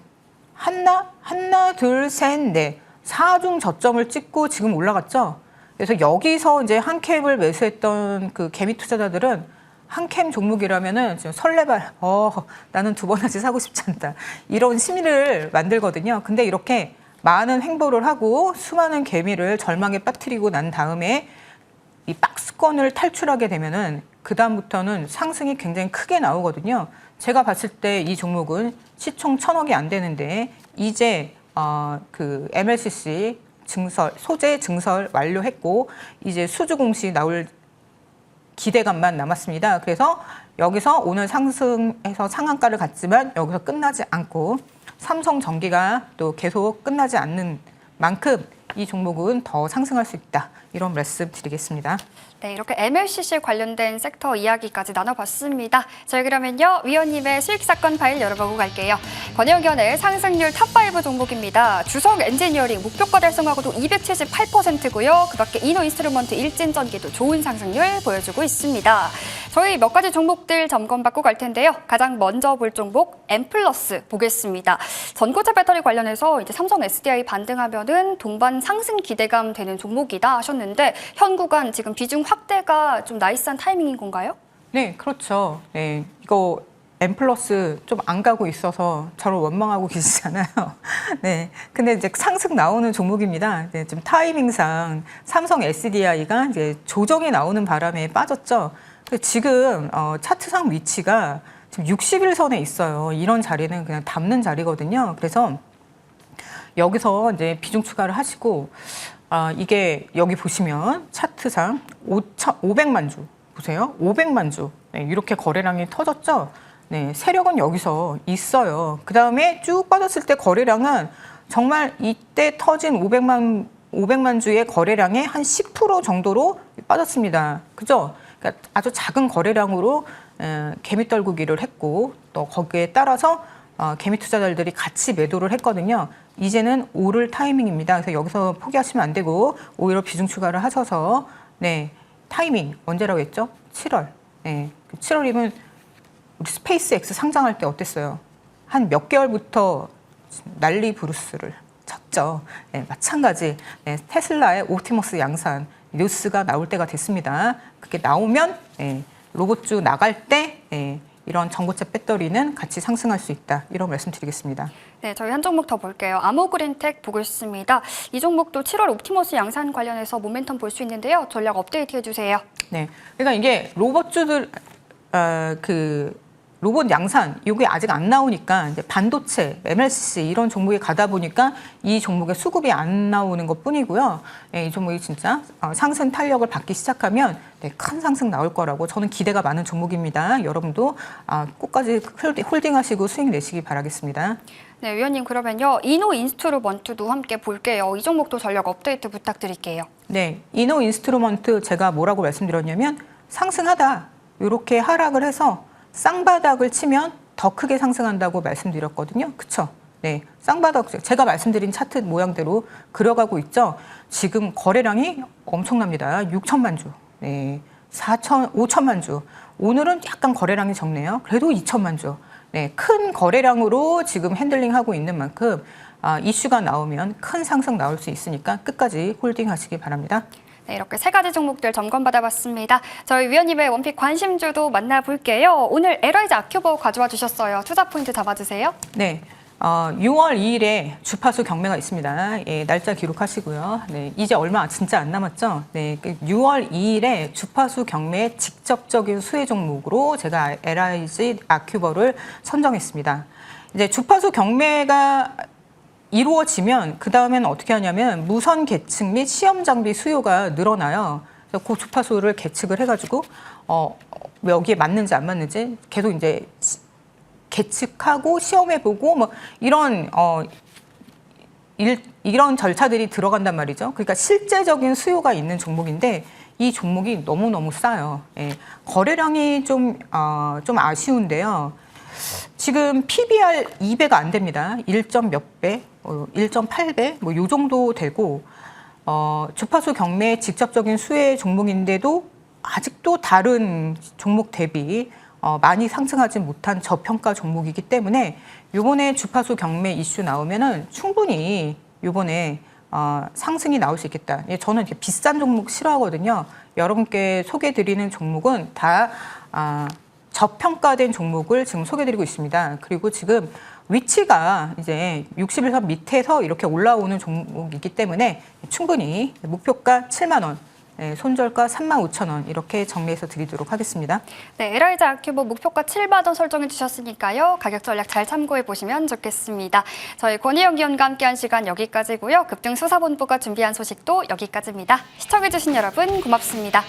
하나, 둘, 셋, 넷 4중 저점을 찍고 지금 올라갔죠. 그래서 여기서 이제 한캠을 매수했던 그 개미 투자자들은 한캠 종목이라면은 지금 설레발, 나는 2번까지 사고 싶지 않다. 이런 심리를 만들거든요. 근데 이렇게 많은 횡보를 하고 수많은 개미를 절망에 빠뜨리고 난 다음에 이 박스권을 탈출하게 되면은 그다음부터는 상승이 굉장히 크게 나오거든요. 제가 봤을 때 이 종목은 시총 1,000억이 안 되는데 이제 그 MLCC 소재 증설 완료했고 이제 수주 공시 나올 기대감만 남았습니다. 그래서 여기서 오늘 상승해서 상한가를 갔지만 여기서 끝나지 않고 삼성전기가 또 계속 끝나지 않는 만큼 이 종목은 더 상승할 수 있다. 이런 말씀 드리겠습니다. 네, 이렇게 MLCC 관련된 섹터 이야기까지 나눠봤습니다. 저희 그러면요, 위원님의 수익사건 파일 열어보고 갈게요. 권영견의 상승률 탑5 종목입니다. 주석 엔지니어링 목표가 달성하고도 278%고요. 그 밖에 이노인스트루먼트 일진전기도 좋은 상승률 보여주고 있습니다. 저희 몇 가지 종목들 점검받고 갈 텐데요. 가장 먼저 볼 종목 M+ 보겠습니다. 전고체 배터리 관련해서 이제 삼성 SDI 반등하면은 동반 상승 기대감 되는 종목이다 하셨는데 현 구간 지금 비중 확대가 좀 나이스한 타이밍인 건가요? 네, 그렇죠. 네, 이거 M+ 좀 안 가고 있어서 저를 원망하고 계시잖아요. 네, 근데 이제 상승 나오는 종목입니다. 네, 좀 타이밍상 삼성 SDI가 이제 조정이 나오는 바람에 빠졌죠. 지금 차트상 위치가 지금 60일선에 있어요. 이런 자리는 그냥 담는 자리거든요. 그래서 여기서 이제 비중 추가를 하시고 이게 여기 보시면 차트상 500만 주 보세요. 500만 주 네, 이렇게 거래량이 터졌죠. 네, 세력은 여기서 있어요. 그 다음에 쭉 빠졌을 때 거래량은 정말 이때 터진 500만 주의 거래량의 한 10% 정도로 빠졌습니다. 그죠? 그러니까 아주 작은 거래량으로 개미 떨구기를 했고 또 거기에 따라서 개미 투자자들이 같이 매도를 했거든요. 이제는 오를 타이밍입니다. 그래서 여기서 포기하시면 안 되고 오히려 비중 추가를 하셔서 네, 타이밍 언제라고 했죠? 7월. 네, 7월이면 우리 스페이스X 상장할 때 어땠어요? 한 몇 개월부터 난리 브루스를 쳤죠. 네, 마찬가지 네, 테슬라의 옵티머스 양산 뉴스가 나올 때가 됐습니다. 그게 나오면 로봇주 나갈 때 이런 전고체 배터리는 같이 상승할 수 있다. 이런 말씀드리겠습니다. 네, 저희 한 종목 더 볼게요. 아모그린텍 보고 있습니다. 이 종목도 7월 옵티머스 양산 관련해서 모멘텀 볼 수 있는데요. 전략 업데이트 해주세요. 네, 그러니까 이게 로봇주들 로봇 양산 이게 아직 안 나오니까 이제 반도체, MLCC 이런 종목에 가다 보니까 이 종목의 수급이 안 나오는 것뿐이고요. 네, 이 종목이 진짜 상승 탄력을 받기 시작하면 네, 큰 상승 나올 거라고 저는 기대가 많은 종목입니다. 여러분도 끝까지 홀딩하시고 수익 내시기 바라겠습니다. 네, 위원님 그러면요. 이노 인스트루먼트도 함께 볼게요. 이 종목도 전략 업데이트 부탁드릴게요. 네, 이노 인스트루먼트 제가 뭐라고 말씀드렸냐면 상승하다 이렇게 하락을 해서 쌍바닥을 치면 더 크게 상승한다고 말씀드렸거든요. 그렇죠? 네, 쌍바닥 제가 말씀드린 차트 모양대로 그려가고 있죠. 지금 거래량이 엄청납니다. 6천만 주, 네, 5천만 주. 오늘은 약간 거래량이 적네요. 그래도 2천만 주. 네, 큰 거래량으로 지금 핸들링하고 있는 만큼 이슈가 나오면 큰 상승 나올 수 있으니까 끝까지 홀딩하시기 바랍니다. 네, 이렇게 세 가지 종목들 점검받아봤습니다. 저희 위원님의 원픽 관심주도 만나볼게요. 오늘 에러이즈 아큐버 가져와 주셨어요. 투자 포인트 잡아주세요. 네, 6월 2일에 주파수 경매가 있습니다. 예, 날짜 기록하시고요. 네, 이제 얼마 진짜 안 남았죠. 네, 6월 2일에 주파수 경매의 직접적인 수혜 종목으로 제가 에러이즈 아큐버를 선정했습니다. 이제 주파수 경매가 이루어지면 그 다음에는 어떻게 하냐면 무선 계측 및 시험 장비 수요가 늘어나요. 그래서 그 주파수를 계측을 해가지고 여기에 맞는지 안 맞는지 계속 이제 계측하고 시험해보고 뭐 이런 이런 절차들이 들어간단 말이죠. 그러니까 실제적인 수요가 있는 종목인데 이 종목이 너무너무 싸요. 예, 거래량이 좀 아쉬운데요. 지금 PBR 2배가 안 됩니다. 1점 몇 배, 1.8배 뭐 요 정도 되고 주파수 경매 직접적인 수혜 종목인데도 아직도 다른 종목 대비 많이 상승하지 못한 저평가 종목이기 때문에 이번에 주파수 경매 이슈 나오면은 충분히 이번에 상승이 나올 수 있겠다. 예, 저는 이렇게 비싼 종목 싫어하거든요. 여러분께 소개드리는 종목은 다 저평가된 종목을 지금 소개드리고 있습니다. 그리고 지금 위치가 이제 61선 밑에서 이렇게 올라오는 종목이기 때문에 충분히 목표가 7만 원, 손절가 35,000원 이렇게 정리해서 드리도록 하겠습니다. 네, 에러이즈 아큐버 목표가 7만 원 설정해 주셨으니까요. 가격 전략 잘 참고해 보시면 좋겠습니다. 저희 권희영 위원과 함께한 시간 여기까지고요. 급등수사본부가 준비한 소식도 여기까지입니다. 시청해 주신 여러분 고맙습니다.